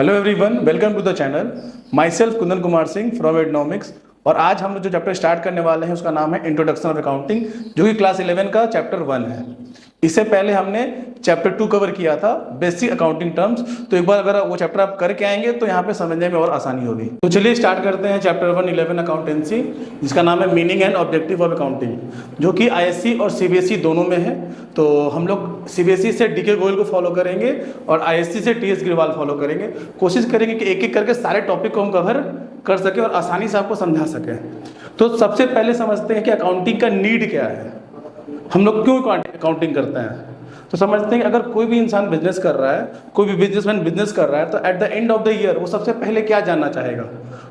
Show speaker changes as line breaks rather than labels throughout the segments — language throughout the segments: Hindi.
Hello everyone, welcome to the channel. Myself Kundan Kumar Singh from Ednomics. और आज हम जो चैप्टर स्टार्ट करने वाले हैं उसका नाम है इंट्रोडक्शन ऑफ अकाउंटिंग, जो कि क्लास 11 का चैप्टर 1 है। इससे पहले हमने चैप्टर 2 कवर किया था, बेसिक अकाउंटिंग टर्म्स। तो एक बार अगर वो चैप्टर आप करके आएंगे तो यहाँ पे समझने में और आसानी होगी। तो चलिए स्टार्ट करते हैं चैप्टर 1 11 अकाउंटेंसी, जिसका नाम है meaning and objective of accounting, जो कि ISC और CBSE दोनों में है। तो हम लोग CBSE से DK गोयल को फॉलो करेंगे और ISC से TS ग्रेवाल फॉलो करेंगे। कोशिश करेंगे कि एक एक करके सारे टॉपिक को हम कवर कर सके और आसानी से आपको समझा सके। तो सबसे पहले समझते हैं कि अकाउंटिंग का नीड क्या है, हम लोग क्यों अकाउंटिंग करते हैं। तो समझते हैं कि अगर कोई भी इंसान बिजनेस कर रहा है, कोई भी बिजनेसमैन बिजनेस कर रहा है, तो at the end of the year वो सबसे पहले क्या जानना चाहेगा।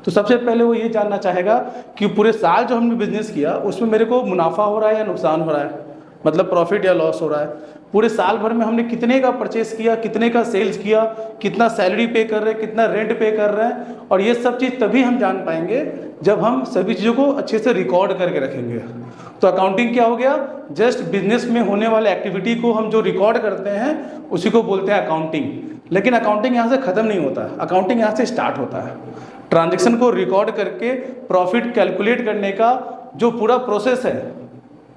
तो सबसे पहले वो ये जानना चाहेगा कि पूरे साल जो हमने बिजनेस किया उसमें मेरे को मुनाफा हो रहा है या नुकसान हो रहा है, मतलब प्रॉफिट या लॉस हो रहा है। पूरे साल भर में हमने कितने का परचेस किया, कितने का सेल्स किया, कितना सैलरी पे कर रहे हैं, कितना रेंट पे कर रहे हैं। और ये सब चीज़ तभी हम जान पाएंगे जब हम सभी चीज़ों को अच्छे से रिकॉर्ड करके रखेंगे। तो अकाउंटिंग क्या हो गया, जस्ट बिजनेस में होने वाले एक्टिविटी को हम जो रिकॉर्ड करते हैं उसी को बोलते हैं अकाउंटिंग। लेकिन अकाउंटिंग यहाँ से ख़त्म नहीं होता है, अकाउंटिंग यहाँ से स्टार्ट होता है। ट्रांजेक्शन को रिकॉर्ड करके प्रॉफिट कैलकुलेट करने का जो पूरा प्रोसेस है,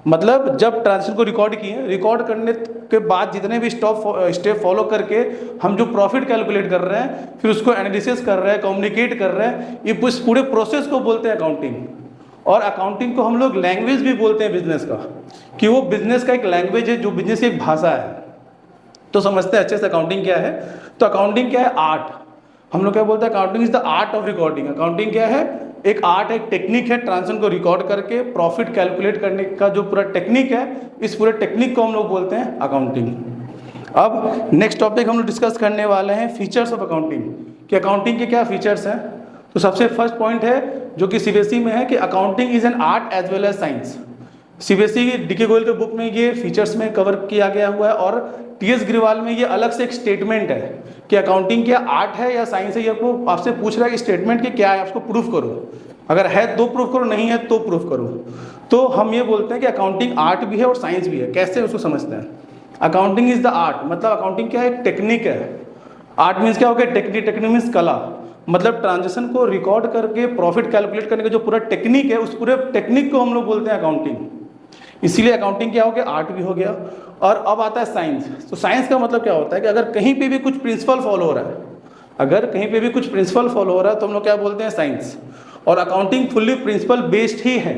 मतलब जब ट्रांजेक्शन को रिकॉर्ड किए, रिकॉर्ड करने के बाद जितने भी स्टेप फॉलो करके हम जो प्रॉफिट कैलकुलेट कर रहे हैं, फिर उसको एनालिसिस कर रहे हैं, कम्युनिकेट कर रहे हैं, ये इस पूरे प्रोसेस को बोलते हैं अकाउंटिंग। और अकाउंटिंग को हम लोग लैंग्वेज भी बोलते हैं बिजनेस का, कि वो बिजनेस का एक लैंग्वेज है, जो बिजनेस की एक भाषा है। तो समझते हैं अच्छे से अकाउंटिंग क्या है। तो अकाउंटिंग क्या है, आर्ट। हम लोग क्या बोलते हैं, accounting is the art of recording. Accounting क्या है, एक आर्ट, एक टेक्निक है ट्रांजेक्शन को रिकॉर्ड करके प्रॉफिट कैलकुलेट करने का जो पूरा टेक्निक है, इस पूरे टेक्निक को हम लोग बोलते हैं अकाउंटिंग। अब नेक्स्ट टॉपिक हम लोग डिस्कस करने वाले हैं फीचर्स ऑफ अकाउंटिंग, कि अकाउंटिंग के क्या फीचर्स हैं। तो सबसे फर्स्ट पॉइंट है जो कि CBSE में है, कि accounting is an art as well as science. CBSE DK Goyal के बुक में ये फीचर्स में कवर किया गया हुआ है, और TS ग्रेवाल में ये अलग से एक स्टेटमेंट है कि अकाउंटिंग क्या आर्ट है या साइंस है। ये आपको आपसे पूछ रहा है कि स्टेटमेंट के क्या है, आपको प्रूफ करो। अगर है तो प्रूफ करो, नहीं है तो प्रूफ करो। तो हम ये बोलते हैं कि अकाउंटिंग आर्ट भी है और साइंस भी है। कैसे उसको समझते हैं, अकाउंटिंग इज द आर्ट, मतलब अकाउंटिंग क्या है, एक टेक्निक है। आर्ट मीन्स क्या हो गया, टेक्निक। टेक्निक मीन्स कला, मतलब ट्रांजेक्शन को रिकॉर्ड करके प्रॉफिट कैलकुलेट करने का जो पूरा टेक्निक है, उस पूरे टेक्निक को हम लोग बोलते हैं अकाउंटिंग। इसीलिए अकाउंटिंग क्या हो गया, आर्ट भी हो गया। और अब आता है साइंस। तो साइंस का मतलब क्या होता है कि अगर कहीं पे भी कुछ प्रिंसिपल फॉलो हो रहा है, अगर कहीं पे भी कुछ प्रिंसिपल फॉलो हो रहा है तो हम लोग क्या बोलते हैं, साइंस। और अकाउंटिंग फुल्ली प्रिंसिपल बेस्ड ही है।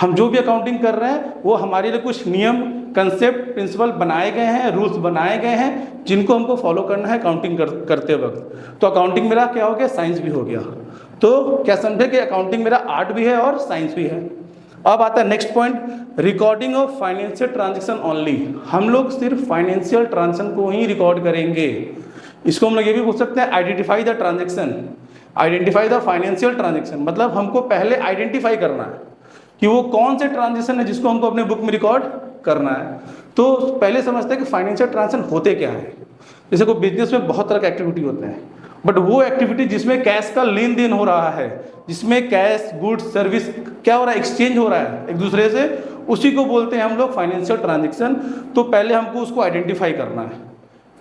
हम जो भी अकाउंटिंग कर रहे हैं वो हमारे लिए कुछ नियम, कंसेप्ट, प्रिंसिपल बनाए गए हैं, रूल्स बनाए गए हैं, जिनको हमको फॉलो करना है अकाउंटिंग करते वक्त। तो अकाउंटिंग मेरा क्या हो गया, साइंस भी हो गया। तो क्या समझे कि अकाउंटिंग मेरा आर्ट भी है और साइंस भी है। अब आता है next point, recording of financial transaction only. हम लोग सिर्फ फाइनेंशियल ट्रांजेक्शन को ही रिकॉर्ड करेंगे। इसको हम लोग ये भी पूछ सकते हैं, identify the transaction, identify the financial transaction. मतलब हमको पहले आइडेंटिफाई करना है कि वो कौन से ट्रांजेक्शन है जिसको हमको अपने बुक में रिकॉर्ड करना है। तो पहले समझते हैं कि फाइनेंशियल ट्रांजेक्शन होते क्या है। जैसे कोई बिजनेस में बहुत तरह की एक्टिविटी होते हैं, बट वो एक्टिविटी जिसमें कैश का लेन देन हो रहा है, जिसमें कैश, गुड्स, सर्विस क्या हो रहा है, एक्सचेंज हो रहा है एक दूसरे से, उसी को बोलते हैं हम लोग फाइनेंशियल ट्रांजेक्शन। तो पहले हमको उसको आइडेंटिफाई करना है।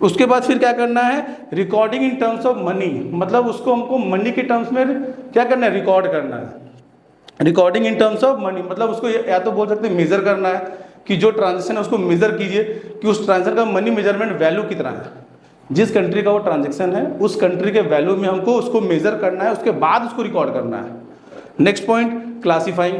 उसके बाद फिर क्या करना है, recording in terms of money, मतलब उसको हमको मनी के टर्म्स में क्या करना है, रिकॉर्ड करना है। Recording in terms of money, मतलब उसको या तो बोल सकते हैं मेजर करना है, कि जो ट्रांजेक्शन है उसको मेजर कीजिए कि उस ट्रांजेक्शन का मनी मेजरमेंट वैल्यू कितना है। जिस कंट्री का वो ट्रांजेक्शन है उस कंट्री के वैल्यू में हमको उसको मेजर करना है, उसके बाद उसको रिकॉर्ड करना है। Next point, classifying.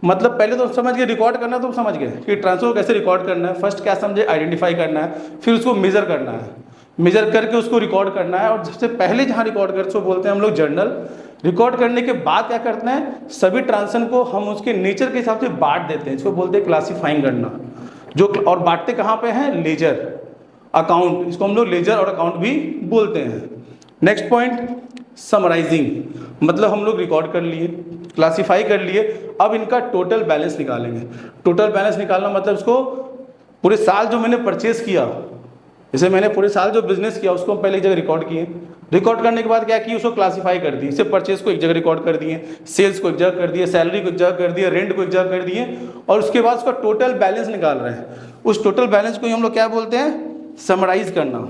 मतलब पहले तो समझ गए रिकॉर्ड करना, तो समझ गए कि ट्रांसफर को कैसे रिकॉर्ड करना है। फर्स्ट क्या समझे, आइडेंटिफाई करना है, फिर उसको मेजर करना है, मेजर करके उसको रिकॉर्ड करना है। और सबसे पहले जहाँ रिकॉर्ड करते उसको बोलते हैं हम लोग जर्नल। रिकॉर्ड करने के बाद क्या करते हैं, सभी ट्रांजेक्शन को हम उसके नेचर के हिसाब से बांट देते हैं। इसको बोलते हैं क्लासीफाइंग करना। जो और बांटते कहाँ पे हैं, लेजर, अकाउंट। इसको हम लोग लेजर और अकाउंट भी बोलते हैं। Next point, summarising. मतलब हम लोग रिकॉर्ड कर लिए, क्लासीफाई कर लिए, अब इनका टोटल बैलेंस निकालेंगे। टोटल बैलेंस निकालना मतलब इसको पूरे साल जो मैंने परचेस किया, जैसे मैंने पूरे साल जो बिजनेस किया उसको हम पहले एक जगह रिकॉर्ड किए। रिकॉर्ड करने के बाद क्या किया, उसको क्लासीफाई कर दिए। इसे परचेस को एक जगह रिकॉर्ड कर दिए, सेल्स को एक जगह कर दिए, सैलरी को एक जगह कर दिए, रेंट को एक जगह कर दिए, और उसके बाद उसका टोटल बैलेंस निकाल रहे हैं। उस टोटल बैलेंस को ही हम लोग क्या बोलते हैं, समराइज करना।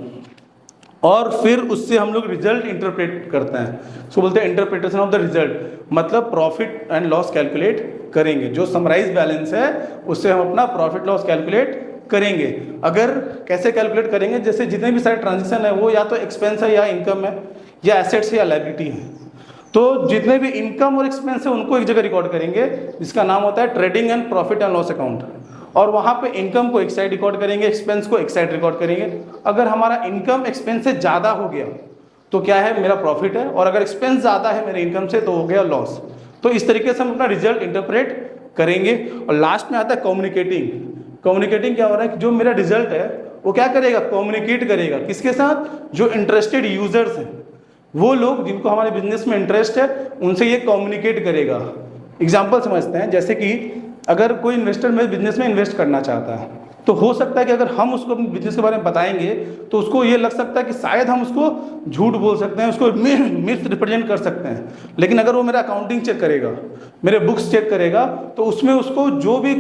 और फिर उससे हम लोग रिजल्ट इंटरप्रेट करते हैं, उसको बोलते हैं इंटरप्रिटेशन ऑफ द रिजल्ट। मतलब प्रॉफिट एंड लॉस कैलकुलेट करेंगे, जो समराइज बैलेंस है उससे हम अपना प्रॉफिट लॉस कैलकुलेट करेंगे। अगर कैसे कैलकुलेट करेंगे, जैसे जितने भी सारे ट्रांजेक्शन है वो या तो एक्सपेंस है या इनकम है या एसेट्स है या लायबिलिटी है, तो जितने भी इनकम और एक्सपेंस है उनको एक जगह रिकॉर्ड करेंगे जिसका नाम होता है trading and profit and loss account. और वहाँ पे इनकम को एक साइड रिकॉर्ड करेंगे, एक्सपेंस को एक साइड रिकॉर्ड करेंगे। अगर हमारा इनकम एक्सपेंस से ज़्यादा हो गया तो क्या है, मेरा प्रॉफिट है, और अगर एक्सपेंस ज़्यादा है मेरे इनकम से तो हो गया लॉस। तो इस तरीके से हम अपना रिजल्ट इंटरप्रेट करेंगे। और लास्ट में आता है कम्युनिकेटिंग। कम्युनिकेटिंग क्या हो रहा है कि जो मेरा रिजल्ट है वो क्या करेगा, कम्युनिकेट करेगा किसके साथ, जो इंटरेस्टेड यूजर्स हैं, वो लोग जिनको हमारे बिजनेस में इंटरेस्ट है उनसे ये कम्युनिकेट करेगा। एग्जाम्पल समझते हैं, जैसे कि अगर कोई इन्वेस्टर मेरे बिजनेस में इन्वेस्ट करना चाहता है तो हो सकता है कि अगर हम उसको अपने बिजनेस के बारे में बताएंगे तो उसको ये लग सकता है कि शायद हम उसको झूठ बोल सकते हैं, उसको मिस रिप्रेजेंट कर सकते हैं। लेकिन अगर वो मेरा अकाउंटिंग चेक करेगा, मेरे बुक्स चेक करेगा, तो उसमें उसको जो भी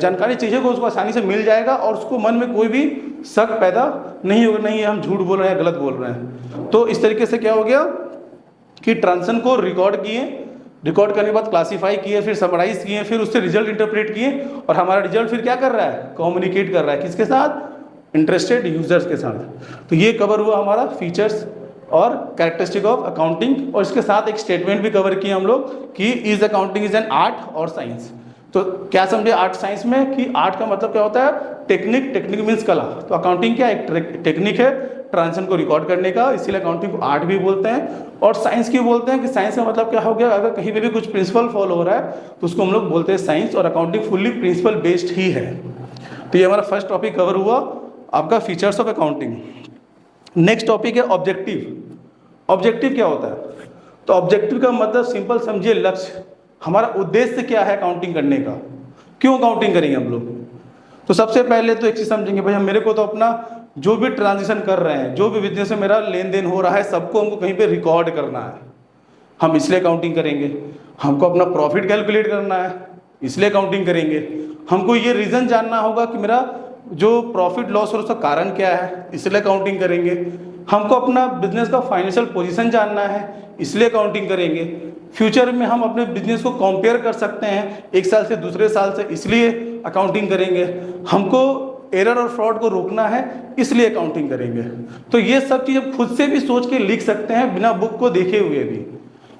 जानकारी चाहिए वो उसको आसानी से मिल जाएगा और उसको मन में कोई भी शक पैदा नहीं होगा, नहीं हम झूठ बोल रहे हैं, गलत बोल रहे हैं। तो इस तरीके से क्या हो गया कि ट्रांजेक्शन को रिकॉर्ड किए, रिकॉर्ड करने के बाद क्लासीफाई किए, फिर समराइज किए, फिर उससे रिजल्ट इंटरप्रेट किए, और हमारा रिजल्ट फिर क्या कर रहा है, कम्युनिकेट कर रहा है किसके साथ, इंटरेस्टेड यूजर्स के साथ। तो ये कवर हुआ हमारा फीचर्स और कैरेक्टरिस्टिक ऑफ अकाउंटिंग, और इसके साथ एक स्टेटमेंट भी कवर किया हम लोग कि is accounting is an art और साइंस। तो क्या समझे आर्ट साइंस में कि आर्ट का मतलब क्या होता है, टेक्निक, टेक्निक मीन्स कला। तो अकाउंटिंग क्या एक टेक्निक है ट्रांजेक्शन को रिकॉर्ड करने का, इसीलिए अकाउंटिंग को आर्ट भी बोलते हैं। और साइंस क्यों बोलते हैं कि साइंस का मतलब क्या हो गया, अगर कहीं पे भी कुछ प्रिंसिपल फॉलो हो रहा है तो उसको हम लोग बोलते हैं साइंस, और अकाउंटिंग फुल्ली प्रिंसिपल बेस्ड ही है। तो ये हमारा फर्स्ट टॉपिक कवर हुआ आपका features of accounting. Next topic है ऑब्जेक्टिव। ऑब्जेक्टिव क्या होता है, तो ऑब्जेक्टिव का मतलब सिंपल समझिए लक्ष्य, हमारा उद्देश्य क्या है अकाउंटिंग करने का, क्यों अकाउंटिंग करेंगे हम लोग। तो सबसे पहले तो एक चीज़ समझेंगे भाई, हम मेरे को तो अपना जो भी ट्रांजेक्शन कर रहे हैं, जो भी बिजनेस में मेरा लेन देन हो रहा है, सबको हमको कहीं पे रिकॉर्ड करना है, हम इसलिए अकाउंटिंग करेंगे। हमको अपना प्रॉफिट कैलकुलेट करना है, इसलिए अकाउंटिंग करेंगे। हमको ये रीज़न जानना होगा कि मेरा जो प्रॉफिट लॉस हो उसका कारण क्या है, इसलिए अकाउंटिंग करेंगे। हमको अपना बिजनेस का फाइनेंशियल पोजीशन जानना है, इसलिए अकाउंटिंग करेंगे। फ्यूचर में हम अपने बिजनेस को कंपेयर कर सकते हैं एक साल से दूसरे साल से, इसलिए अकाउंटिंग करेंगे। हमको एरर और फ्रॉड को रोकना है, इसलिए अकाउंटिंग करेंगे। तो ये सब चीज़ खुद से भी सोच के लिख सकते हैं, बिना बुक को देखे हुए भी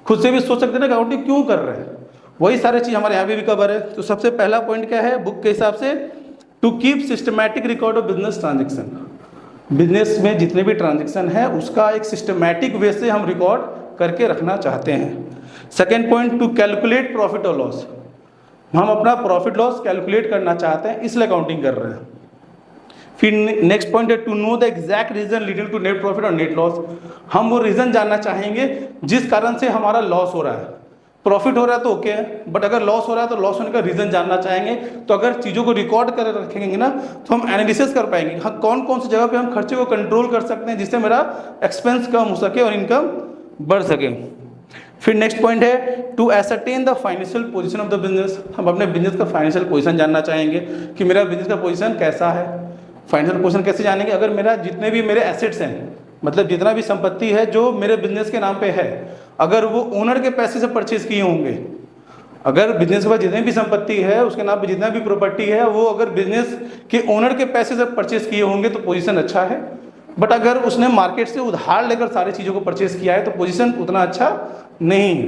खुद से भी सोच सकते हैं अकाउंटिंग क्यों कर रहे हैं। वही सारे चीज़ हमारे यहाँ भी कवर है। तो सबसे पहला पॉइंट क्या है बुक के हिसाब से, to keep systematic record of business transaction. Business में जितने भी ट्रांजेक्शन है उसका एक सिस्टमैटिक वे से हम रिकॉर्ड करके रखना चाहते हैं। Second point, to calculate profit और लॉस। हम अपना प्रॉफिट लॉस कैलकुलेट करना चाहते हैं, इसलिए अकाउंटिंग कर रहे हैं। फिर नेक्स्ट पॉइंट है to know the exact reason leading to net profit और नेट लॉस। हम वो रीजन जानना चाहेंगे जिस कारण से हमारा लॉस हो रहा है। प्रॉफिट हो रहा है तो ओके है, बट अगर लॉस हो रहा है तो लॉस होने का रीजन जानना चाहेंगे। तो अगर चीज़ों को रिकॉर्ड कर रखेंगे ना तो हम एनालिसिस कर पाएंगे हाँ कौन कौन सी जगह पे हम खर्चे को कंट्रोल कर सकते हैं जिससे मेरा एक्सपेंस कम हो सके और इनकम बढ़ सके। फिर नेक्स्ट पॉइंट है to ascertain the financial position of the business. हम अपने बिजनेस का फाइनेंशियल पोजीशन जानना चाहेंगे कि मेरा बिजनेस का पोजीशन कैसा है। फाइनेंशियल पोजीशन कैसे जानेंगे, अगर मेरा जितने भी मेरे एसेट्स हैं, मतलब जितना भी संपत्ति है जो मेरे बिजनेस के नाम पे है, अगर वो ओनर के पैसे से परचेज किए होंगे, अगर बिजनेस के पास जितनी भी संपत्ति है उसके नाम पे जितना भी प्रॉपर्टी है वो अगर बिजनेस के ओनर के पैसे से परचेज किए होंगे तो पोजीशन अच्छा है। बट अगर उसने मार्केट से उधार लेकर सारी चीज़ों को परचेज किया है तो पोजीशन उतना अच्छा नहीं है।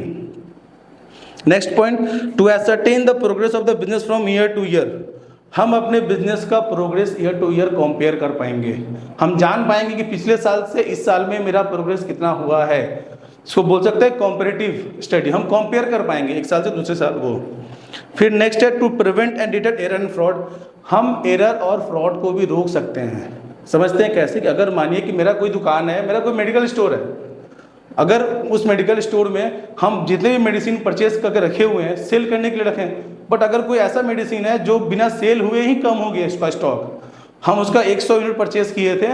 Next point, to ascertain the progress of the business from year to year. हम अपने बिजनेस का progress year to year compare कर पाएंगे, हम जान पाएंगे कि पिछले साल से इस साल में मेरा प्रोग्रेस कितना हुआ है। इसको बोल सकते हैं कॉम्परेटिव स्टडी, हम कंपेयर कर पाएंगे एक साल से दूसरे साल को। फिर नेक्स्ट है to prevent and detect error and fraud. हम एरर और फ्रॉड को भी रोक सकते हैं। समझते हैं कैसे, कि अगर मानिए कि मेरा कोई दुकान है, मेरा कोई मेडिकल स्टोर है, अगर उस मेडिकल स्टोर में हम जितने भी मेडिसिन परचेज करके रखे हुए हैं सेल करने के लिए रखें, बट अगर कोई ऐसा मेडिसिन है जो बिना सेल हुए ही कम हो गया इसका स्टॉक, हम उसका 100 यूनिट परचेज किए थे,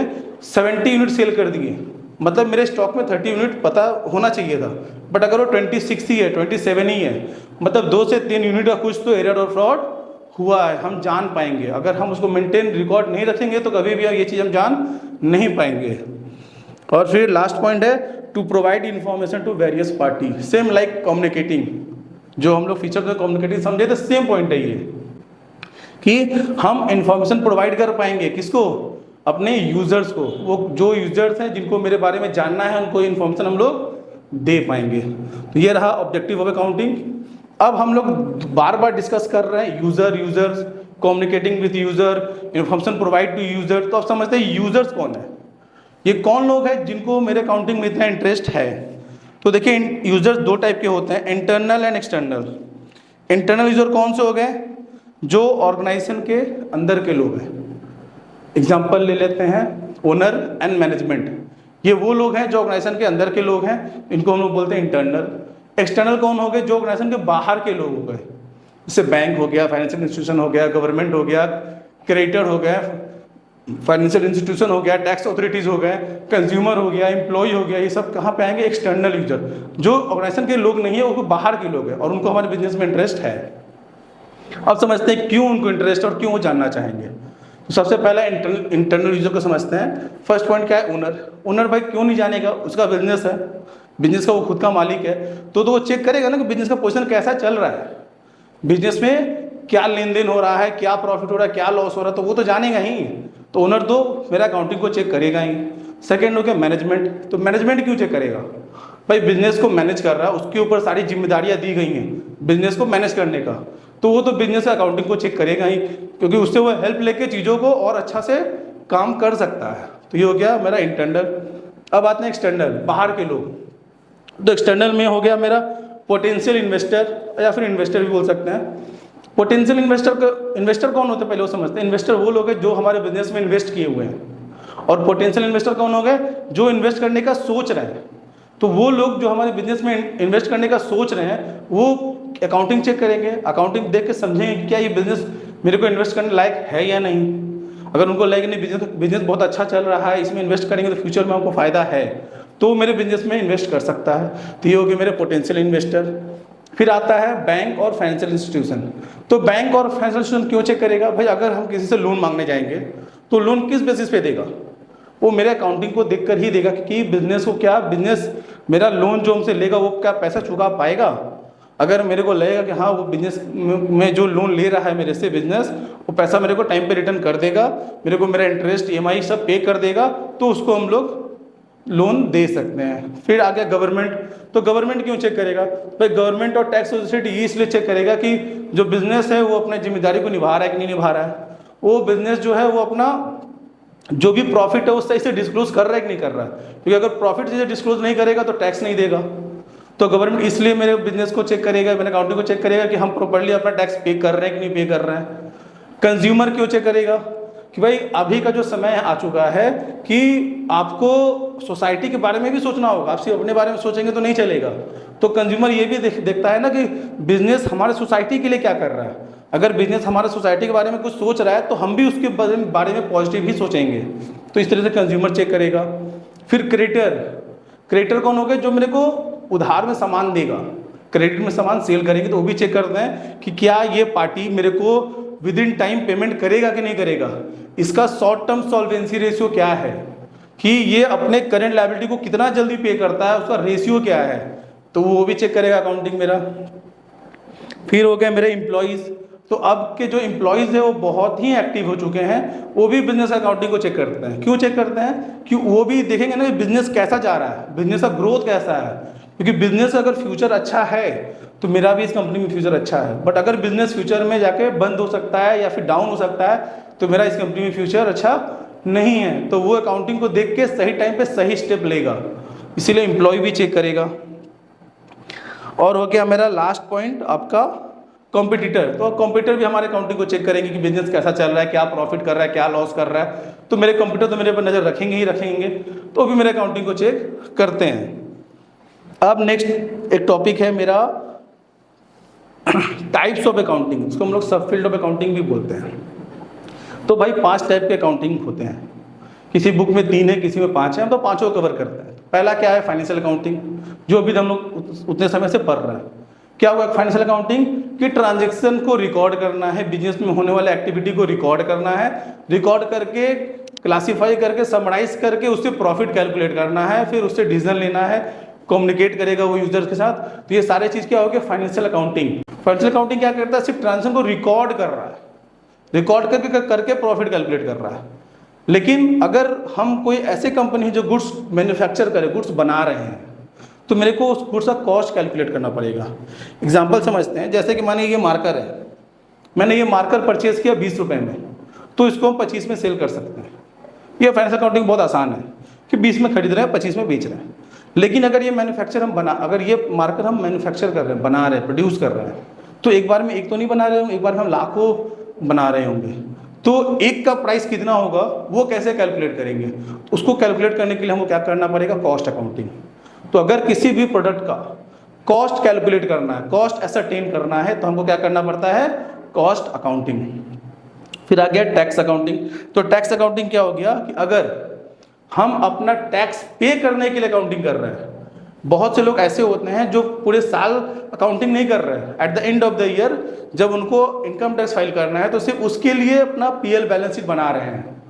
70 यूनिट सेल कर दिए, मतलब मेरे स्टॉक में 30 यूनिट पता होना चाहिए था, बट अगर वो 26 ही है, 27 ही है, मतलब 2 से 3 यूनिट का कुछ तो एरर और फ्रॉड हुआ है, हम जान पाएंगे। अगर हम उसको मेंटेन रिकॉर्ड नहीं रखेंगे तो कभी भी ये चीज़ हम जान नहीं पाएंगे। और फिर लास्ट पॉइंट है to provide information to various party, same like communicating, जो हम लोग फीचर में कम्युनिकेटिंग समझे थे, सेम पॉइंट है ये कि हम इंफॉर्मेशन प्रोवाइड कर पाएंगे किसको, अपने यूजर्स को। वो जो यूजर्स हैं जिनको मेरे बारे में जानना है उनको इंफॉर्मेशन हम लोग दे पाएंगे। तो ये रहा ऑब्जेक्टिव ऑफ अकाउंटिंग। अब हम लोग बार बार डिस्कस कर रहे हैं users, communicating with user, information provide to user. तो आप समझते हैं यूजर्स कौन है, ये कौन लोग हैं जिनको मेरे अकाउंटिंग में इतना इंटरेस्ट है। तो देखिए यूजर्स दो टाइप के होते हैं, internal and external. Internal user कौन से हो गए, जो ऑर्गेनाइजेशन के अंदर के लोग हैं। एग्जाम्पल ले लेते हैं ओनर एंड मैनेजमेंट, ये वो लोग हैं जो ऑर्गेनाइजेशन के अंदर के लोग हैं, इनको हम लोग बोलते हैं इंटरनल। एक्सटर्नल कौन हो गए, जो ऑर्गेनाइजेशन के बाहर के लोग हो गए, जैसे बैंक हो गया, फाइनेंशियल इंस्टीट्यूशन हो गया, गवर्नमेंट हो गया, क्रेडिटर हो गया, फाइनेंशियल इंस्टीट्यूशन हो गया, टैक्स अथॉरिटीज हो गए, कंज्यूमर हो गया, एम्प्लॉय हो गया। ये सब कहाँ पे आएंगे, एक्सटर्नल यूजर, जो ऑर्गेनाइजेशन के लोग नहीं है, वो बाहर के लोग हैं और उनको हमारे बिजनेस में इंटरेस्ट है। अब समझते हैं क्यों उनको इंटरेस्ट और क्यों वो जानना चाहेंगे। तो सबसे पहला इंटरनल यूजर को समझते हैं। फर्स्ट पॉइंट क्या है, ओनर। ओनर भाई क्यों नहीं जानेगा, उसका बिजनेस है, बिजनेस का वो खुद का मालिक है, तो वो चेक करेगा ना कि बिजनेस का पोजीशन कैसा चल रहा है, बिजनेस में क्या लेन देन हो रहा है, क्या प्रॉफिट हो रहा है, क्या लॉस हो रहा है, तो वो तो जानेगा ही। तो ओनर तो मेरा अकाउंटिंग को चेक करेगा ही। सेकेंड हो गया मैनेजमेंट। तो मैनेजमेंट क्यों चेक करेगा, भाई बिजनेस को मैनेज कर रहा है, उसके ऊपर सारी जिम्मेदारियां दी गई हैं बिजनेस को मैनेज करने का, तो वो तो बिजनेस अकाउंटिंग को चेक करेगा ही, क्योंकि उससे वो हेल्प लेके चीज़ों को और अच्छा से काम कर सकता है। तो ये हो गया मेरा इंटरनल। अब आते हैं एक्सटर्नल, बाहर के लोग। तो एक्सटर्नल में हो गया मेरा पोटेंशियल इन्वेस्टर, या फिर इन्वेस्टर भी बोल सकते हैं। पोटेंशियल इन्वेस्टर कौन होते हैं पहले वो समझते हैं। इन्वेस्टर वो लोग हैं जो हमारे बिजनेस में इन्वेस्ट किए हुए हैं, और पोटेंशियल इन्वेस्टर कौन हो गए, जो इन्वेस्ट करने का सोच रहे हैं। तो वो लोग जो हमारे बिजनेस में इन्वेस्ट करने का सोच रहे हैं, वो अकाउंटिंग चेक करेंगे, अकाउंटिंग देख के समझेंगे कि क्या ये बिजनेस मेरे को इन्वेस्ट करने लायक है या नहीं। अगर उनको लगे नहीं बिजनेस बहुत अच्छा चल रहा है, इसमें इन्वेस्ट करेंगे तो फ्यूचर में हमको फायदा है, तो मेरे बिजनेस में इन्वेस्ट कर सकता है। तो ये हो गए मेरे पोटेंशियल इन्वेस्टर। फिर आता है बैंक और फाइनेंशियल इंस्टीट्यूशन। तो बैंक और फाइनेंशियल इंस्टीट्यूशन क्यों चेक करेगा, भाई अगर हम किसी से लोन मांगने जाएंगे तो लोन किस बेसिस पे देगा, वो मेरे अकाउंटिंग को देखकर ही देगा कि बिजनेस को क्या, बिजनेस मेरा लोन जो हमसे लेगा वो क्या पैसा चुका पाएगा। अगर मेरे को लगेगा कि हाँ वो बिजनेस में जो लोन ले रहा है मेरे से बिजनेस, वो पैसा मेरे को टाइम पे रिटर्न कर देगा, मेरे को मेरा इंटरेस्ट EMI सब पे कर देगा, तो उसको हम लोग लोन दे सकते हैं। फिर आ गया गवर्नमेंट। तो गवर्नमेंट क्यों चेक करेगा, भाई गवर्नमेंट और टैक्स अथॉरिटी ये इसलिए चेक करेगा कि जो बिजनेस है वो अपने जिम्मेदारी को निभा रहा है कि नहीं निभा रहा है, वो बिजनेस जो है वो अपना जो भी प्रॉफिट है वो सही से डिस्क्लोज कर रहा है कि नहीं कर रहा है, क्योंकि अगर प्रॉफिट से डिस्क्लोज नहीं करेगा तो टैक्स नहीं देगा। तो गवर्नमेंट इसलिए मेरे बिजनेस को चेक करेगा, मेरे अकाउंटिंग को चेक करेगा कि हम प्रॉपर्ली अपना टैक्स पे कर रहे हैं कि नहीं पे कर रहे हैं। कंज्यूमर क्यों चेक करेगा, कि भाई अभी का जो समय आ चुका है कि आपको सोसाइटी के बारे में भी सोचना होगा, आप सिर्फ अपने बारे में सोचेंगे तो नहीं चलेगा। तो कंज्यूमर ये भी देखता है ना कि बिजनेस हमारे सोसाइटी के लिए क्या कर रहा है। अगर बिजनेस हमारे सोसाइटी के बारे में कुछ सोच रहा है तो हम भी उसके बारे में पॉजिटिव ही सोचेंगे। तो इस तरह से कंज्यूमर चेक करेगा। फिर क्रेडिटर कौन हो गए, जो मेरे को उधार में सामान देगा, क्रेडिट में सामान सेल करेंगे तो वो भी चेक करते हैं कि क्या ये पार्टी मेरे को विद इन टाइम पेमेंट करेगा कि नहीं करेगा, इसका शॉर्ट टर्म सॉल्वेंसी रेशियो क्या है, कि ये अपने करेंट लायबिलिटी को कितना जल्दी पे करता है, उसका रेशियो क्या है, तो वो भी चेक करेगा अकाउंटिंग मेरा। फिर हो गया मेरे एम्प्लॉयज़। तो अब के जो एम्प्लॉयज़ है वो बहुत ही एक्टिव हो चुके हैं, वो भी बिजनेस अकाउंटिंग को चेक करते हैं। क्यों चेक करते हैं, कि वो भी देखेंगे ना कि बिजनेस कैसा जा रहा है, बिजनेस का ग्रोथ कैसा है, क्योंकि बिजनेस अगर फ्यूचर अच्छा है तो मेरा भी इस कंपनी में फ्यूचर अच्छा है, बट अगर बिजनेस फ्यूचर में जाके बंद हो सकता है या फिर डाउन हो सकता है तो मेरा इस कंपनी में फ्यूचर अच्छा नहीं है। तो वो अकाउंटिंग को देख के सही टाइम पे सही स्टेप लेगा, इसीलिए एम्प्लॉय भी चेक करेगा। और हो गया मेरा लास्ट पॉइंट आपका कॉम्पिटिटर। तो कॉम्पिटिटर भी हमारे अकाउंटिंग को चेक करेंगे कि बिजनेस कैसा चल रहा है, क्या प्रॉफिट कर रहा है, क्या लॉस कर रहा है। तो मेरे कॉम्पिटिटर तो मेरे पर नज़र रखेंगे ही रखेंगे, तो भी मेरे अकाउंटिंग को चेक करते हैं। अब नेक्स्ट एक टॉपिक है मेरा टाइप्स ऑफ अकाउंटिंग, इसको हम लोग सब फील्ड ऑफ अकाउंटिंग भी बोलते हैं। तो भाई 5 टाइप के अकाउंटिंग होते हैं, किसी बुक में 3 है, किसी में 5 है, हम तो 5 कवर करते हैं। पहला क्या है, फाइनेंशियल अकाउंटिंग, जो अभी हम लोग उतने समय से पढ़ रहे हैं। क्या हुआ फाइनेंशियल अकाउंटिंग, कि ट्रांजैक्शन को रिकॉर्ड करना है, बिजनेस में होने वाले एक्टिविटी को रिकॉर्ड करना है, रिकॉर्ड करके क्लासीफाई करके समराइज करके उससे प्रॉफिट कैलकुलेट करना है, फिर उससे डिसीजन लेना है, कम्युनिकेट करेगा वो यूजर्स के साथ। तो ये सारे चीज़ क्या हो गया फाइनेंशियल अकाउंटिंग। फाइनेंशियल अकाउंटिंग क्या करता है, सिर्फ ट्रांजेक्शन को रिकॉर्ड कर रहा है, रिकॉर्ड करके प्रॉफिट कैलकुलेट कर रहा है। लेकिन अगर हम कोई ऐसे कंपनी है जो गुड्स मैन्युफैक्चर करे, गुड्स बना रहे हैं, तो मेरे को उस गुड्स का कॉस्ट कैलकुलेट करना पड़ेगा। एग्जाम्पल समझते हैं, जैसे कि मानिए ये मार्कर है, मैंने ये मार्कर परचेज किया 20 रुपये में, तो इसको हम 25 में सेल कर सकते हैं। ये फाइनेंशियल अकाउंटिंग बहुत आसान है कि 20 में खरीद रहे हैं, 25 में बेच रहे हैं। लेकिन अगर ये मैन्युफैक्चर अगर ये मार्कर हम मैन्युफैक्चर कर रहे हैं, बना रहे हैं, प्रोड्यूस कर रहे हैं, तो एक बार में एक तो नहीं बना रहे होंगे, एक बार में हम लाखों बना रहे होंगे, तो एक का प्राइस कितना होगा वो कैसे कैलकुलेट करेंगे? उसको कैलकुलेट करने के लिए हमको क्या करना पड़ेगा, कॉस्ट अकाउंटिंग। तो अगर किसी भी प्रोडक्ट का कॉस्ट कैलकुलेट करना है, कॉस्ट एसरटेन करना है, तो हमको क्या करना पड़ता है, कॉस्ट अकाउंटिंग। फिर आ गया टैक्स अकाउंटिंग। तो टैक्स अकाउंटिंग क्या हो गया कि अगर हम अपना टैक्स पे करने के लिए अकाउंटिंग कर रहे हैं, बहुत से लोग ऐसे होते हैं जो पूरे साल अकाउंटिंग नहीं कर रहे हैं, at the end of the year जब उनको इनकम टैक्स फाइल करना है तो सिर्फ उसके लिए अपना पीएल बैलेंस शीट बना रहे हैं।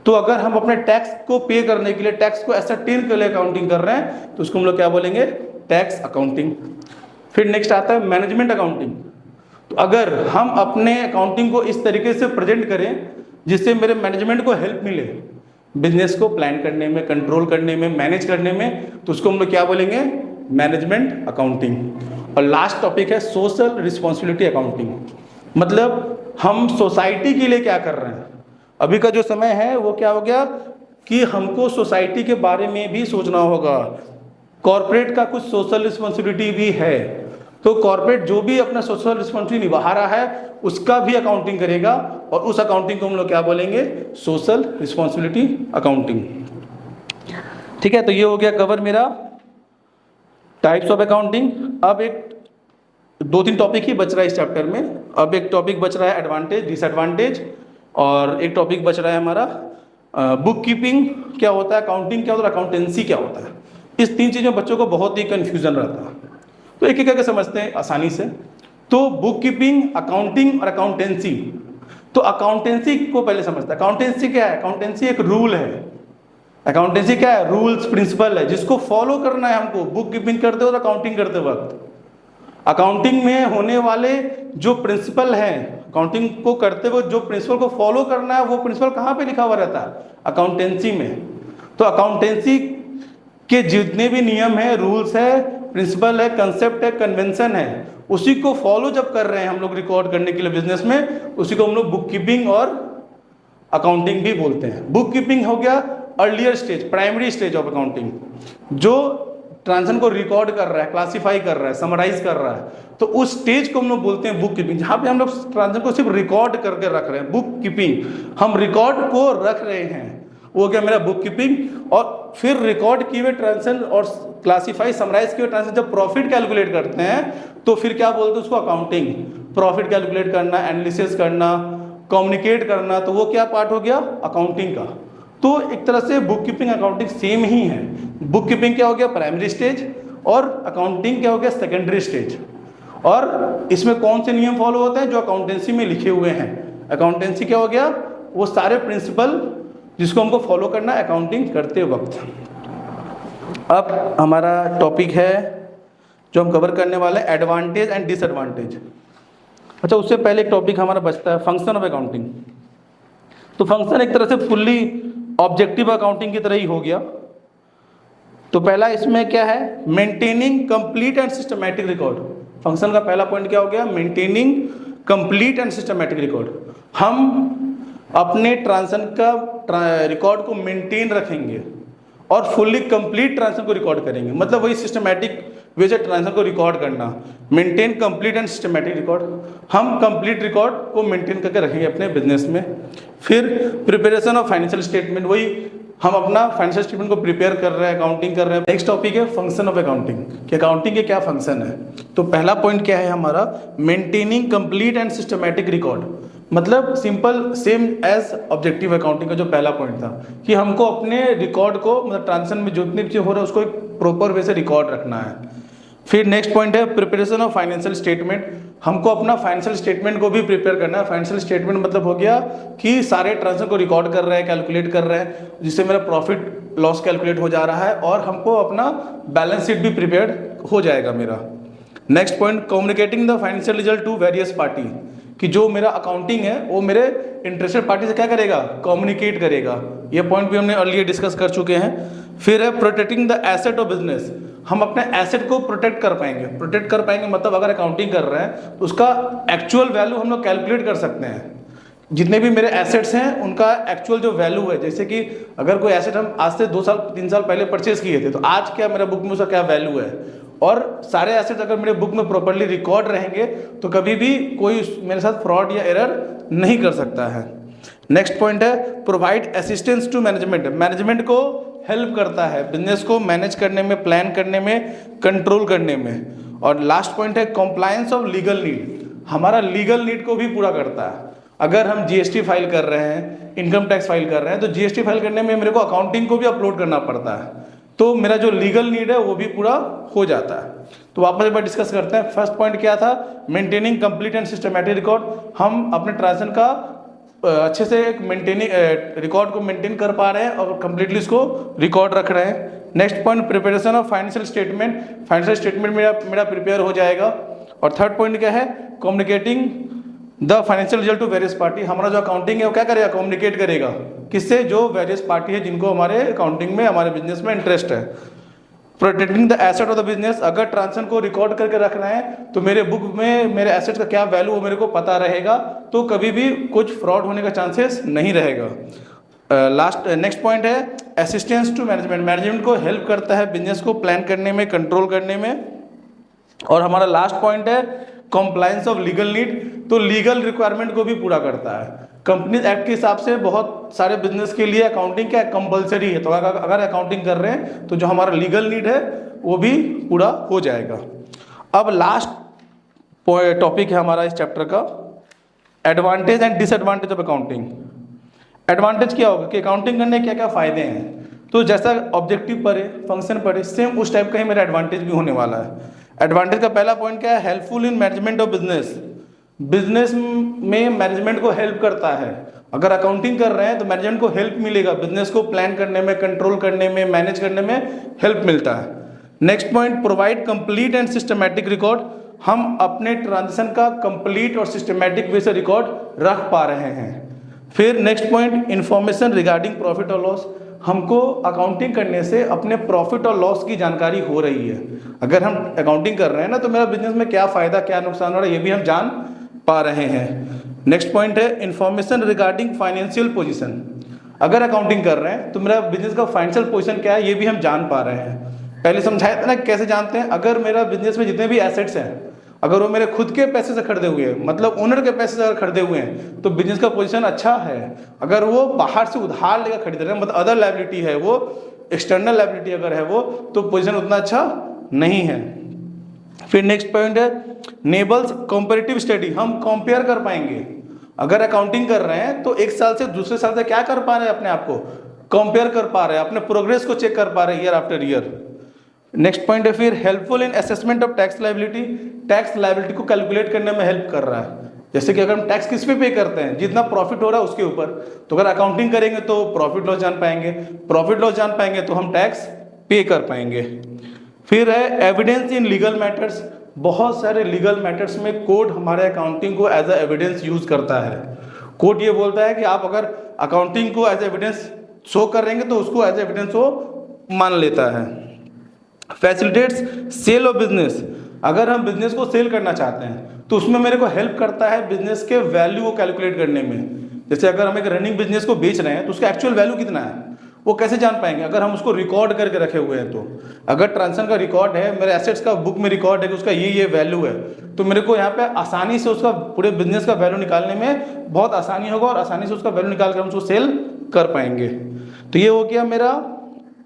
तो अगर हम अपने टैक्स को पे करने के लिए, टैक्स को एसरटेन के लिए अकाउंटिंग कर रहे हैं, तो उसको हम लोग क्या बोलेंगे, टैक्स अकाउंटिंग। फिर नेक्स्ट आता है मैनेजमेंट अकाउंटिंग। तो अगर हम अपने अकाउंटिंग को इस तरीके से प्रेजेंट करें जिससे मेरे मैनेजमेंट को हेल्प मिले, बिजनेस को प्लान करने में, कंट्रोल करने में, मैनेज करने में, तो उसको हम लोग क्या बोलेंगे, मैनेजमेंट अकाउंटिंग। और लास्ट टॉपिक है सोशल रिस्पॉन्सिबिलिटी अकाउंटिंग। मतलब हम सोसाइटी के लिए क्या कर रहे हैं। अभी का जो समय है वो क्या हो गया कि हमको सोसाइटी के बारे में भी सोचना होगा, कॉर्पोरेट का कुछ सोशल रिस्पॉन्सिबिलिटी भी है, तो कॉर्पोरेट जो भी अपना सोशल रिस्पॉन्सिबिलिटी निभा रहा है उसका भी अकाउंटिंग करेगा, और उस अकाउंटिंग को हम लोग क्या बोलेंगे, सोशल रिस्पॉन्सिबिलिटी अकाउंटिंग। ठीक है, तो ये हो गया कवर मेरा टाइप्स ऑफ अकाउंटिंग। अब एक 2-3 टॉपिक ही बच रहा है इस चैप्टर में। अब एक टॉपिक बच रहा है एडवांटेज डिसएडवांटेज, और एक टॉपिक बच रहा है हमारा बुक कीपिंग क्या होता है, अकाउंटिंग क्या होता है, अकाउंटेंसी क्या होता है। इस 3 चीज़ों में बच्चों को बहुत ही कन्फ्यूजन रहता है, तो एक एक करके समझते हैं आसानी से। तो बुक कीपिंग, अकाउंटिंग और अकाउंटेंसी। तो अकाउंटेंसी को पहले समझते हैं। अकाउंटेंसी क्या है, अकाउंटेंसी एक रूल है। अकाउंटेंसी क्या है, रूल्स प्रिंसिपल है जिसको फॉलो करना है हमको, बुक कीपिंग करते वक्त, अकाउंटिंग करते वक्त। अकाउंटिंग में होने वाले जो प्रिंसिपल हैं, अकाउंटिंग को करते वक्त जो प्रिंसिपल को फॉलो करना है, वो प्रिंसिपल कहाँ पे लिखा हुआ रहता है, अकाउंटेंसी में। तो अकाउंटेंसी के जितने भी नियम है, रूल्स है, प्रिंसिपल है, कंसेप्ट है, कन्वेंशन है, उसी को फॉलो जब कर रहे हैं हम लोग रिकॉर्ड करने के लिए बिजनेस में, उसी को हम लोग बुक कीपिंग और अकाउंटिंग भी बोलते हैं। बुक कीपिंग हो गया earlier stage, primary stage of accounting, जो ट्रांजेक्शन को रिकॉर्ड कर रहा है, क्लासीफाई कर रहा है, समराइज कर रहा है, तो उस स्टेज को हम लोग बोलते हैं बुक कीपिंग, जहाँ पे हम लोग ट्रांजेक्शन को सिर्फ रिकॉर्ड करके रख रहे हैं। बुक कीपिंग, हम रिकॉर्ड को रख रहे हैं, वो क्या मेरा बुक कीपिंग। और फिर रिकॉर्ड किए हुए ट्रांजेक्शन और क्लासीफाई समराइज किए हुए ट्रांजेक्शन जब प्रॉफिट कैलकुलेट करते हैं तो फिर क्या बोलते हैं उसको, अकाउंटिंग। प्रॉफिट कैलकुलेट करना, एनालिसिस करना, कम्युनिकेट करना, तो वो क्या पार्ट हो गया, अकाउंटिंग का। तो एक तरह से बुक कीपिंग अकाउंटिंग सेम ही है। बुक कीपिंग क्या हो गया, प्राइमरी स्टेज, और अकाउंटिंग क्या हो गया, सेकेंडरी स्टेज। और इसमें कौन से नियम फॉलो होते हैं, जो अकाउंटेंसी में लिखे हुए हैं। अकाउंटेंसी क्या हो गया, वो सारे प्रिंसिपल जिसको हमको फॉलो करना है अकाउंटिंग करते वक्त। अब हमारा टॉपिक है जो हम कवर करने वाले हैं, एडवांटेज एंड डिसएडवांटेज। अच्छा, उससे पहले एक टॉपिक हमारा बचता है फंक्शन ऑफ अकाउंटिंग। तो फंक्शन एक तरह से फुल्ली ऑब्जेक्टिव अकाउंटिंग की तरह ही हो गया। तो पहला इसमें क्या है, maintaining complete and systematic record. Function का पहला पॉइंट क्या हो गया, maintaining complete and systematic record. हम अपने ट्रांजेक्शन का रिकॉर्ड को मेंटेन रखेंगे और फुल्ली कंप्लीट ट्रांजेक्शन को रिकॉर्ड करेंगे। मतलब वही सिस्टमैटिक वे से ट्रांजेक्शन को रिकॉर्ड करना, maintain complete and systematic record. हम कंप्लीट रिकॉर्ड को मेंटेन करके रखेंगे अपने बिजनेस में। फिर प्रिपरेशन ऑफ फाइनेंशियल स्टेटमेंट, वही हम अपना फाइनेंशियल स्टेटमेंट को प्रिपेयर कर रहे हैं, अकाउंटिंग कर रहे हैं। नेक्स्ट टॉपिक है फंक्शन ऑफ अकाउंटिंग, कि अकाउंटिंग के क्या फंक्शन है। तो पहला पॉइंट क्या है हमारा, maintaining complete and systematic record. मतलब simple same as objective accounting का जो पहला पॉइंट था, कि हमको अपने रिकॉर्ड को, मतलब ट्रांजेक्शन में जो भी चीज़ हो रहा है उसको एक प्रॉपर वे से रिकॉर्ड रखना है। फिर नेक्स्ट पॉइंट है प्रिपरेशन ऑफ फाइनेंशियल स्टेटमेंट। हमको अपना फाइनेंशियल स्टेटमेंट को भी प्रिपेयर करना है। फाइनेंशियल स्टेटमेंट मतलब हो गया कि सारे ट्रांजेक्शन को रिकॉर्ड कर रहे हैं, कैलकुलेट कर रहे हैं, जिससे मेरा प्रॉफिट लॉस कैलकुलेट हो जा रहा है और हमको अपना बैलेंस शीट भी प्रिपेयर हो जाएगा मेरा। Next point communicating the financial result to various party, कि जो मेरा अकाउंटिंग है वो मेरे इंटरेस्टेड पार्टी से क्या करेगा, कम्युनिकेट करेगा। ये पॉइंट भी हमने अर्लियर डिस्कस कर चुके हैं। फिर है protecting the asset of business. हम अपने एसेट को प्रोटेक्ट कर पाएंगे। प्रोटेक्ट कर पाएंगे मतलब अगर अकाउंटिंग कर रहे हैं तो उसका एक्चुअल वैल्यू हम लोग कैलकुलेट कर सकते हैं। जितने भी मेरे एसेट्स हैं उनका एक्चुअल जो वैल्यू है, जैसे कि अगर कोई एसेट हम आज से 2 साल 3 साल पहले परचेज किए थे तो आज क्या मेरा बुक में उसका क्या वैल्यू है, और सारे एसेट्स अगर मेरे बुक में प्रॉपर्ली रिकॉर्ड रहेंगे तो कभी भी कोई मेरे साथ फ्रॉड या एरर नहीं कर सकता है। नेक्स्ट पॉइंट है provide assistance to management. Management को हेल्प करता है बिजनेस को मैनेज करने में, प्लान करने में, कंट्रोल करने में। और लास्ट पॉइंट है कॉम्प्लायंस ऑफ लीगल नीड। हमारा लीगल नीड को भी पूरा करता है। अगर हम जीएसटी फाइल कर रहे हैं, इनकम टैक्स फाइल कर रहे हैं, तो जीएसटी फाइल करने में मेरे को अकाउंटिंग को भी अपलोड करना पड़ता है, तो मेरा जो लीगल नीड है वो भी पूरा हो जाता है। तो वापस एक बार डिस्कस करते हैं। फर्स्ट पॉइंट क्या था, maintaining complete and systematic record. हम अपने ट्रांजेक्शन का अच्छे से एक मेंटेनिंग रिकॉर्ड को मेंटेन कर पा रहे हैं और कंप्लीटली इसको रिकॉर्ड रख रहे हैं। Next point preparation of financial statement. Financial statement मेरा प्रिपेयर हो जाएगा। और थर्ड पॉइंट क्या है, communicating the financial result to various party. हमारा जो अकाउंटिंग है वो क्या करेगा, कम्युनिकेट करेगा किससे, जो वेरियस पार्टी है जिनको हमारे अकाउंटिंग में, हमारे बिजनेस में इंटरेस्ट है। Protecting the asset of the business. अगर ट्रांजेक्शन को रिकॉर्ड करके रखना है तो मेरे बुक में मेरे एसेट का क्या वैल्यू वो मेरे को पता रहेगा, तो कभी भी कुछ फ्रॉड होने का चांसेस नहीं रहेगा। नेक्स्ट पॉइंट है असिस्टेंस टू मैनेजमेंट। मैनेजमेंट को हेल्प करता है बिजनेस को प्लान करने में, कंट्रोल करने में। और हमारा लास्ट पॉइंट है कॉम्प्लायंस ऑफ लीगल नीड। तो लीगल रिक्वायरमेंट को भी पूरा करता है। कंपनीज एक्ट के हिसाब से बहुत सारे बिजनेस के लिए अकाउंटिंग क्या कंपलसरी है, तो अगर अकाउंटिंग कर रहे हैं तो जो हमारा लीगल नीड है वो भी पूरा हो जाएगा। अब लास्ट टॉपिक है हमारा इस चैप्टर का, advantage and disadvantage of accounting. Advantage क्या होगा कि अकाउंटिंग करने के क्या क्या फायदे हैं, तो जैसा ऑब्जेक्टिव पढ़े, फंक्शन पढ़े, सेम उस टाइप का ही मेरा एडवांटेज भी होने वाला है। एडवांटेज का पहला पॉइंट क्या है, helpful in management of business. Business में मैनेजमेंट को हेल्प करता है। अगर अकाउंटिंग कर रहे हैं तो मैनेजमेंट को हेल्प मिलेगा, बिजनेस को प्लान करने में, कंट्रोल करने में, मैनेज करने में हेल्प मिलता है। Next point provide complete and systematic record. हम अपने ट्रांजेक्शन का कंप्लीट और सिस्टमैटिक वे से रिकॉर्ड रख पा रहे हैं। फिर next point information regarding profit और लॉस। हमको अकाउंटिंग करने से अपने प्रॉफिट और लॉस की जानकारी हो रही है। अगर हम अकाउंटिंग कर रहे हैं ना तो मेरा बिजनेस में क्या फायदा क्या नुकसान हो रहा है ये भी हम जान पा रहे हैं। नेक्स्ट पॉइंट है इंफॉर्मेशन रिगार्डिंग फाइनेंशियल पोजीशन। अगर अकाउंटिंग कर रहे हैं तो मेरा बिजनेस का फाइनेंशियल पोजीशन क्या है ये भी हम जान पा रहे हैं। पहले समझाया था ना कैसे जानते हैं, अगर मेरा बिजनेस में जितने भी एसेट्स हैं अगर वो मेरे खुद के पैसे से खरीदे हुए हैं, मतलब ओनर के पैसे से अगर खरीदे हुए हैं तो बिजनेस का पोजीशन अच्छा है। अगर वो बाहर से उधार लेकर खरीद रहे हैं, मतलब अदर लायबिलिटी है, वो एक्सटर्नल लायबिलिटी अगर है वो, तो पोजीशन उतना अच्छा नहीं है। फिर नेक्स्ट पॉइंट है नेबल्स कंपैरेटिव स्टडी। हम कंपेयर कर पाएंगे। अगर अकाउंटिंग कर रहे हैं तो एक साल से दूसरे साल से क्या कर पा रहे हैं, अपने आप को कंपेयर कर पा रहे हैं, अपने प्रोग्रेस को चेक कर पा रहे हैं year after year. Next point है फिर helpful in assessment of tax liability. Tax liability को कैलकुलेट करने में हेल्प कर रहा है। जैसे कि अगर हम टैक्स किस पे करते हैं, जितना प्रॉफिट हो रहा है उसके ऊपर, तो अगर अकाउंटिंग करेंगे तो प्रॉफिट लॉस जान पाएंगे, प्रॉफिट लॉस जान पाएंगे तो हम टैक्स पे कर पाएंगे। फिर है एविडेंस इन लीगल मैटर्स। बहुत सारे लीगल मैटर्स में कोड हमारे अकाउंटिंग को एज ए एविडेंस यूज करता है। कोड ये बोलता है कि आप अगर अकाउंटिंग को एज एविडेंस शो करेंगे तो उसको एज एविडेंस वो मान लेता है। Facilitates sale of business. अगर हम बिजनेस को सेल करना चाहते हैं तो उसमें मेरे को हेल्प करता है बिजनेस के वैल्यू को कैलकुलेट करने में। जैसे अगर हम एक रनिंग बिजनेस को बेच रहे हैं तो उसका एक्चुअल वैल्यू कितना है वो कैसे जान पाएंगे, अगर हम उसको रिकॉर्ड करके रखे हुए हैं। तो अगर ट्रांजेक्शन का रिकॉर्ड है, मेरे एसेट्स का बुक में रिकॉर्ड है कि उसका ये वैल्यू है, तो मेरे को यहाँ पे आसानी से उसका पूरे बिजनेस का वैल्यू निकालने में बहुत आसानी होगा और आसानी से उसका वैल्यू निकाल कर हम उसको सेल कर पाएंगे। तो ये हो गया मेरा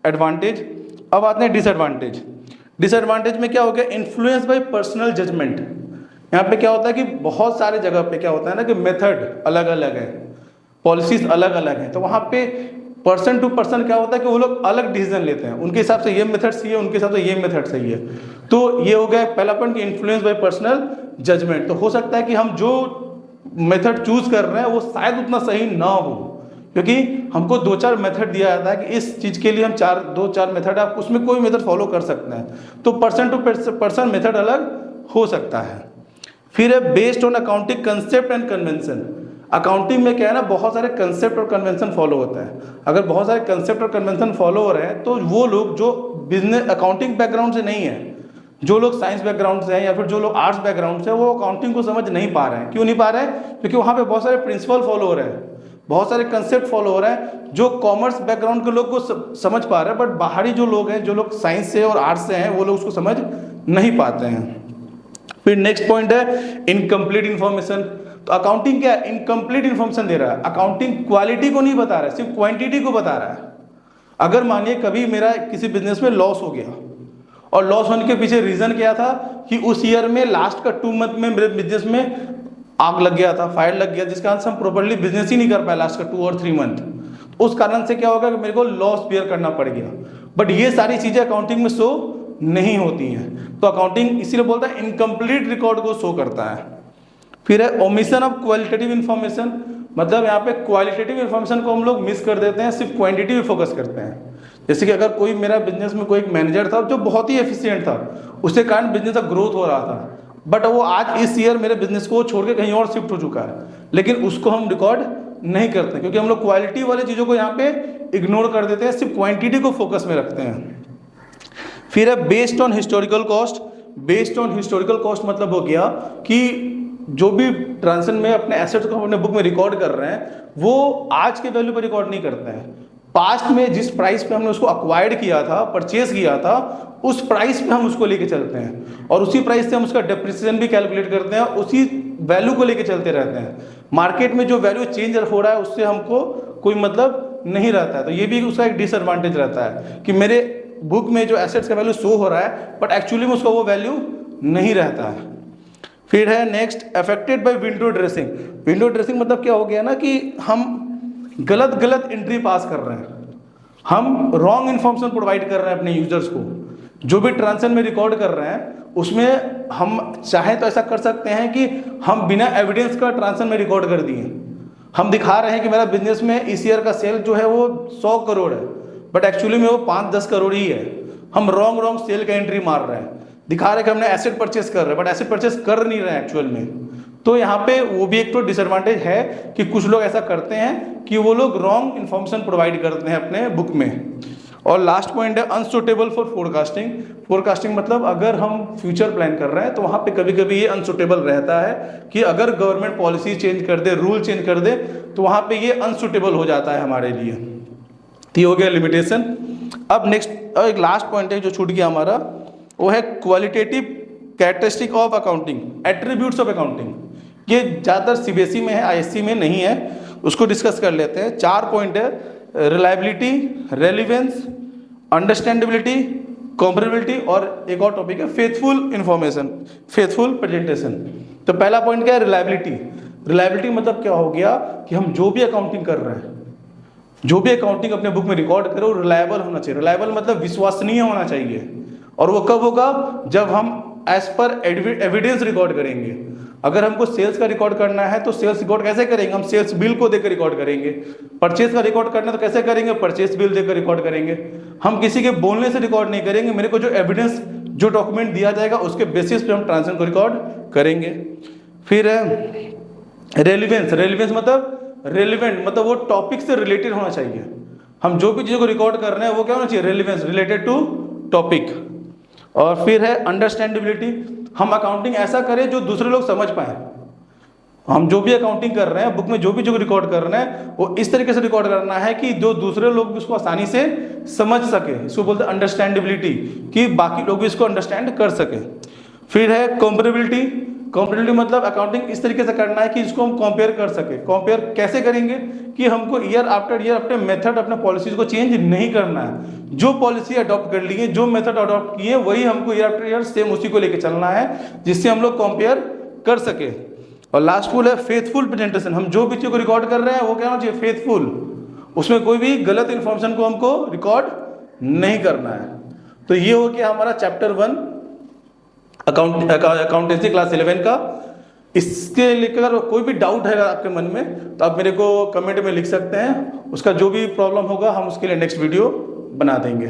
एडवांटेज। अब आते हैं डिसएडवांटेज। डिसएडवांटेज में क्या हो गया, इन्फ्लुएंस बाय पर्सनल जजमेंट। यहाँ पे क्या होता है कि बहुत सारे जगह पे क्या होता है ना कि मेथड अलग अलग है, पॉलिसीज अलग अलग है, तो वहाँ पे पर्सन टू पर्सन क्या होता है कि वो लोग अलग डिसीजन लेते हैं, उनके हिसाब से ये मेथड सही है, उनके हिसाब से ये मेथड सही है। तो ये हो गया पहला पॉइंट कि इन्फ्लुएंस बाय पर्सनल जजमेंट। तो हो सकता है कि हम जो मेथड चूज कर रहे हैं वो शायद उतना सही ना हो, क्योंकि हमको 2-4 मेथड दिया जाता है कि इस चीज़ के लिए हम 2-4 मेथड, आप उसमें कोई मेथड फॉलो कर सकते हैं। तो पर्सन टू पर्सन मेथड अलग हो सकता है। फिर है based on accounting concept and convention. Accounting में क्या है ना, बहुत सारे कंसेप्ट और कन्वेंशन फॉलो होता है। अगर बहुत सारे कंसेप्ट और कन्वेंशन फॉलो हो रहे हैं तो वो लोग जो बिजनेस अकाउंटिंग बैकग्राउंड से नहीं है, जो लोग साइंस बैकग्राउंड से हैं या फिर जो लोग आर्ट्स बैकग्राउंड से हैं, वो अकाउंटिंग को समझ नहीं पा रहे हैं। क्यों नहीं पा रहे हैं? क्योंकि वहाँ पे बहुत सारे प्रिंसिपल फॉलो हो रहे हैं, बहुत सारे कंसेप्ट फॉलो हो रहे हैं जो कॉमर्स बैकग्राउंड के लोग को समझ पा रहे हैं, बट बाहरी जो लोग हैं, जो लोग साइंस से और आर्ट्स से हैं, वो लोग उसको समझ नहीं पाते हैं। फिर नेक्स्ट पॉइंट है इनकम्प्लीट इन्फॉर्मेशन। तो अकाउंटिंग क्या है? इनकम्प्लीट इन्फॉर्मेशन दे रहा है। अकाउंटिंग क्वालिटी को नहीं बता रहा है, सिर्फ क्वांटिटी को बता रहा है। अगर मानिए कभी मेरा किसी बिजनेस में लॉस हो गया, और लॉस होने के पीछे रीजन क्या था कि उस ईयर में लास्ट का 2 मंथ में मेरे बिजनेस में आग लग गया था, फायर लग गया, जिसके कारण से हम प्रॉपर्ली बिजनेस ही नहीं कर पाए लास्ट का 2 और 3 मंथ। उस कारण से क्या होगा कि मेरे को लॉस बेयर करना पड़ गया। बट ये सारी चीजें अकाउंटिंग में शो नहीं होती हैं, तो अकाउंटिंग इसीलिए बोलता है इनकम्प्लीट रिकॉर्ड को शो करता है। फिर है ओमिशन ऑफ क्वालिटेटिव इन्फॉर्मेशन। मतलब यहाँ पे क्वालिटेटिव इन्फॉर्मेशन को हम लोग मिस कर देते हैं, सिर्फ क्वांटिटी पे फोकस करते हैं। जैसे कि अगर कोई मेरा बिजनेस में कोई एक मैनेजर था जो बहुत ही एफिशिएंट था, उसके कारण बिजनेस का ग्रोथ हो रहा था, बट वो आज इस ईयर मेरे बिजनेस को छोड़ के कहीं और शिफ्ट हो चुका है, लेकिन उसको हम रिकॉर्ड नहीं करते क्योंकि हम लोग क्वालिटी वाली चीज़ों को यहाँ पे इग्नोर कर देते हैं, सिर्फ क्वांटिटी को फोकस में रखते हैं। फिर है based on historical cost. Based on historical cost मतलब हो गया कि जो भी ट्रांजेक्शन में अपने एसेट्स को अपने बुक में रिकॉर्ड कर रहे हैं वो आज के वैल्यू पर रिकॉर्ड नहीं करते हैं। पास्ट में जिस प्राइस पे हमने उसको अक्वायर्ड किया था, परचेज किया था, उस प्राइस पे हम उसको लेके चलते हैं और उसी प्राइस से हम उसका डेप्रिसिएशन भी कैलकुलेट करते हैं, उसी वैल्यू को लेके चलते रहते हैं। मार्केट में जो वैल्यू चेंज हो रहा है उससे हमको कोई मतलब नहीं रहता है। तो ये भी उसका एक डिसएडवांटेज रहता है कि मेरे बुक में जो एसेट्स का वैल्यू शो हो रहा है बट एक्चुअली में उसका वो वैल्यू नहीं रहता है। फिर है next affected by window dressing. Window dressing मतलब क्या हो गया ना कि हम गलत एंट्री पास कर रहे हैं, हम रॉन्ग इन्फॉर्मेशन प्रोवाइड कर रहे हैं अपने यूजर्स को। जो भी ट्रांजेक्शन में रिकॉर्ड कर रहे हैं उसमें हम चाहे तो ऐसा कर सकते हैं कि हम बिना एविडेंस का ट्रांजेक्शन में रिकॉर्ड कर दिए। हम दिखा रहे हैं कि मेरा बिजनेस में इस ईयर का सेल जो है वो 100 करोड़ है, बट एक्चुअली में वो 5-10 करोड़ ही है। हम रॉन्ग सेल का एंट्री मार रहे हैं, दिखा रहे हैं कि हमने एसेट परचेस कर रहे हैं बट एसेट परचेस कर नहीं रहे हैं एक्चुअल में। तो यहाँ पे वो भी एक तो डिसएडवांटेज है कि कुछ लोग ऐसा करते हैं कि वो लोग रॉन्ग इन्फॉर्मेशन प्रोवाइड करते हैं अपने बुक में। और लास्ट पॉइंट है अनसुटेबल फॉर फोरकास्टिंग। फोरकास्टिंग मतलब अगर हम फ्यूचर प्लान कर रहे हैं तो वहाँ पे कभी कभी ये अनसुटेबल रहता है कि अगर गवर्नमेंट पॉलिसी चेंज कर दे, रूल चेंज कर दे, तो वहाँ पे ये अनसुटेबल हो जाता है हमारे लिए। तो ये हो गया लिमिटेशन। अब नेक्स्ट एक लास्ट पॉइंट है जो छूट गया हमारा, वो है qualitative characteristic of accounting, attributes of accounting. ये ज़्यादातर सीबीएसई में है, आईएससी में नहीं है, उसको डिस्कस कर लेते हैं। 4 पॉइंट है, रिलायबिलिटी, रेलिवेंस, अंडरस्टैंडेबिलिटी, कॉम्परेबिलिटी और एक और टॉपिक है फेथफुल इंफॉर्मेशन, फेथफुल प्रेजेंटेशन। तो पहला पॉइंट क्या है? रिलायबिलिटी। रिलायबिलिटी मतलब क्या हो गया कि हम जो भी अकाउंटिंग कर रहे हैं, जो भी अकाउंटिंग अपने बुक में रिकॉर्ड करो रिलायबल होना चाहिए। रिलायबल मतलब विश्वसनीय होना चाहिए। और वो कब होगा? जब हम एज पर एविडेंस रिकॉर्ड करेंगे। अगर हमको सेल्स का रिकॉर्ड करना है तो सेल्स रिकॉर्ड कैसे करेंगे? हम सेल्स बिल को देकर रिकॉर्ड करेंगे। परचेज का रिकॉर्ड करना है तो कैसे करेंगे? परचेज बिल देकर रिकॉर्ड करेंगे। हम किसी के बोलने से रिकॉर्ड नहीं करेंगे, मेरे को जो एविडेंस, जो डॉक्यूमेंट दिया जाएगा उसके बेसिस पे हम ट्रांजेक्शन को रिकॉर्ड करेंगे। फिर रेलिवेंस। रेलिवेंस मतलब रेलिवेंट, मतलब वो टॉपिक से रिलेटेड होना चाहिए। हम जो भी चीज़ों को रिकॉर्ड कर रहे हैं वो क्या होना चाहिए? Relevance, related to topic. और फिर है अंडरस्टैंडेबिलिटी। हम अकाउंटिंग ऐसा करें जो दूसरे लोग समझ पाए। हम जो भी अकाउंटिंग कर रहे हैं, बुक में जो भी जो रिकॉर्ड कर रहे हैं, वो इस तरीके से रिकॉर्ड करना है कि जो दूसरे लोग भी उसको आसानी से समझ सके। इसको बोलते हैं अंडरस्टैंडेबिलिटी, कि बाकी लोग भी इसको अंडरस्टैंड कर सके। फिर है कॉम्परेबिलिटी। कॉम्परेबिलिटी मतलब अकाउंटिंग इस तरीके से करना है कि इसको हम कंपेयर कर सके। कंपेयर कैसे करेंगे? कि हमको ईयर आफ्टर ईयर अपने मेथड, अपने पॉलिसीज को चेंज नहीं करना है। जो पॉलिसी अडॉप्ट कर ली है, जो मेथड अडॉप्ट किए, वही हमको ईयर आफ्टर ईयर सेम उसी को लेके चलना है, जिससे हम लोग कंपेयर कर सके। और लास्ट फुल है फेथफुल प्रेजेंटेशन। हम जो भी चीज़ को रिकॉर्ड कर रहे हैं वो क्या होना चाहिए? फेथफुल। उसमें कोई भी गलत इन्फॉर्मेशन को हमको रिकॉर्ड नहीं करना है। तो ये हो गया हमारा चैप्टर 1 अकाउंटेंसी क्लास 11 का। इसके लेकर कोई भी डाउट है आपके मन में तो आप मेरे को कमेंट में लिख सकते हैं। उसका जो भी प्रॉब्लम होगा हम उसके लिए नेक्स्ट वीडियो बना देंगे।